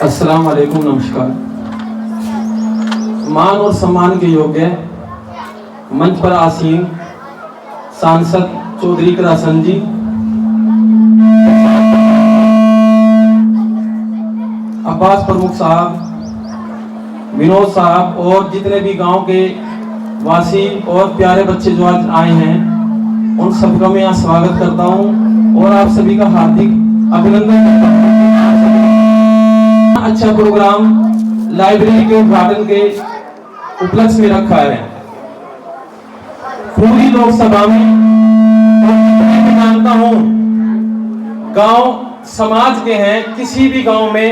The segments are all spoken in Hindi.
अस्सलाम वालेकुम, नमस्कार। मान और सम्मान के योग्य मंच पर आसीन सांसद चौधरी करासन जी, अब्बास प्रमुख साहब, विनोद साहब और जितने भी गांव के वासी और प्यारे बच्चे जो आज आए हैं, उन सबका मैं यहाँ स्वागत करता हूँ और आप सभी का हार्दिक अभिनंदन करता हूँ। अच्छा प्रोग्राम लाइब्रेरी के उद्घाटन के उपलक्ष्य में रखा है। पूरी लोकसभा में मैं जानता हूँ गांव समाज के हैं, किसी भी गांव में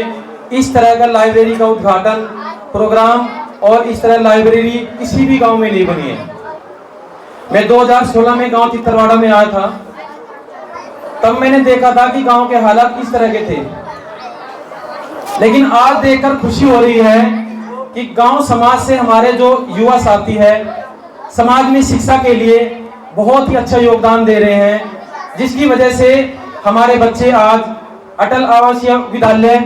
इस तरह का लाइब्रेरी का उद्घाटन प्रोग्राम और इस तरह लाइब्रेरी किसी भी गांव में नहीं बनी है। मैं 2016 में गांव चित्तरवाड़ा में आया था, तब मैंने देखा था कि गांव के हालात किस तरह के थे, लेकिन आज देखकर खुशी हो रही है कि गांव समाज से हमारे जो युवा साथी है समाज में शिक्षा के लिए बहुत ही अच्छा योगदान दे रहे हैं, जिसकी वजह से हमारे बच्चे आज अटल आवासीय विद्यालय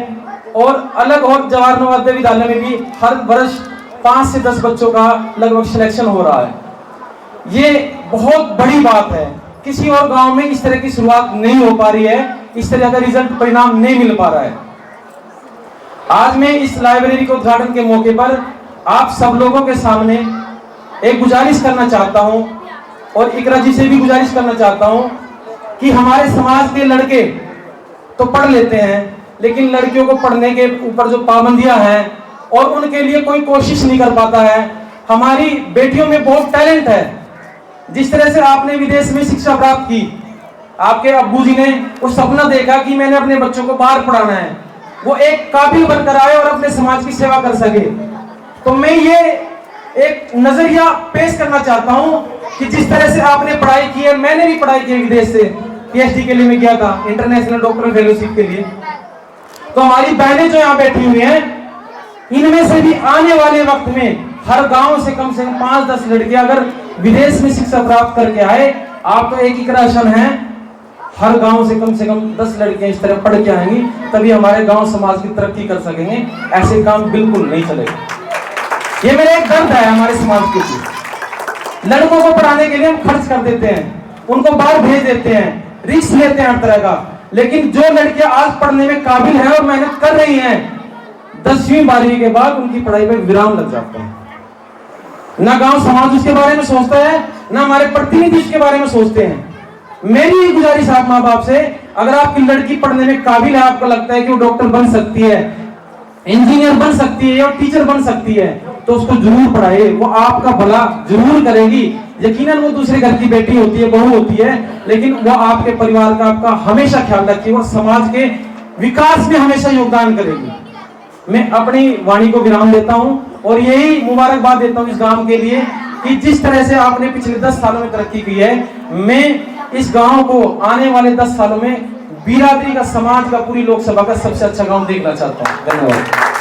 और अलग और जवाहर नवोदय विद्यालय में भी हर वर्ष 5 से 10 बच्चों का लगभग सिलेक्शन हो रहा है। ये बहुत बड़ी बात है। किसी और गांव में इस तरह की शुरुआत नहीं हो पा रही है, इस तरह का रिजल्ट परिणाम नहीं मिल पा रहा है। आज मैं इस लाइब्रेरी के उद्घाटन के मौके पर आप सब लोगों के सामने एक गुजारिश करना चाहता हूं और इकरा जी से भी गुजारिश करना चाहता हूं कि हमारे समाज के लड़के तो पढ़ लेते हैं, लेकिन लड़कियों को पढ़ने के ऊपर जो पाबंदियां हैं और उनके लिए कोई कोशिश नहीं कर पाता है। हमारी बेटियों में बहुत टैलेंट है। जिस तरह से आपने विदेश में शिक्षा प्राप्त की, आपके अब्बू जी ने वो सपना देखा कि मैंने अपने बच्चों को बाहर पढ़ाना है, वो एक काबिल बनकर आए और अपने समाज की सेवा कर सके। तो मैं ये एक नजरिया पेश करना चाहता हूं कि जिस तरह से आपने पढ़ाई की है, मैंने भी पढ़ाई की है विदेश से, पीएचडी के लिए मैं गया था, इंटरनेशनल डॉक्टर फेलोशिप के लिए। तो हमारी बहनें जो यहाँ बैठी हुई हैं, इनमें से भी आने वाले वक्त में हर गांव से कम 5-10 लड़कियां अगर विदेश में शिक्षा प्राप्त करके आए, आप तो एक इकरा शन है, हर गांव से कम 10 लड़कियां इस तरह पढ़ के आएंगी, तभी हमारे गांव समाज की तरक्की कर सकेंगे। ऐसे काम बिल्कुल नहीं चलेगा। ये मेरा एक दर्द है हमारे समाज के लिए। लड़कों को पढ़ाने के लिए हम खर्च कर देते हैं, उनको बाहर भेज देते हैं, रिस्क लेते हैं हर तरह का, लेकिन जो लड़कियां आज पढ़ने में काबिल हैं और मेहनत कर रही हैं, 10वीं 12वीं के बाद उनकी पढ़ाई में विराम लग जाता है। ना गांव समाज उसके बारे में सोचता है, ना हमारे प्रतिनिधि इसके बारे में सोचते हैं। मेरी गुजारिश आप माँ बाप से, अगर आपकी लड़की पढ़ने में काबिल है, आपको लगता है कि वो डॉक्टर बन सकती है, इंजीनियर बन सकती है और टीचर बन सकती है, तो उसको जरूर पढ़ाइए। वो आपका भला जरूर करेगी। यकीनन वो दूसरे घर की बेटी होती है, बहू होती है, लेकिन वो आपके परिवार का आपका हमेशा ख्याल रखेगी और समाज के विकास में हमेशा योगदान करेगी। मैं अपनी वाणी को विराम देता हूं और यही मुबारकबाद देता हूं इस गांव के लिए कि जिस तरह से आपने पिछले 10 सालों में तरक्की की है, मैं इस गांव को आने वाले 10 सालों में बिरादरी का, समाज का, पूरी लोकसभा का सबसे अच्छा गांव देखना चाहता हूं। धन्यवाद।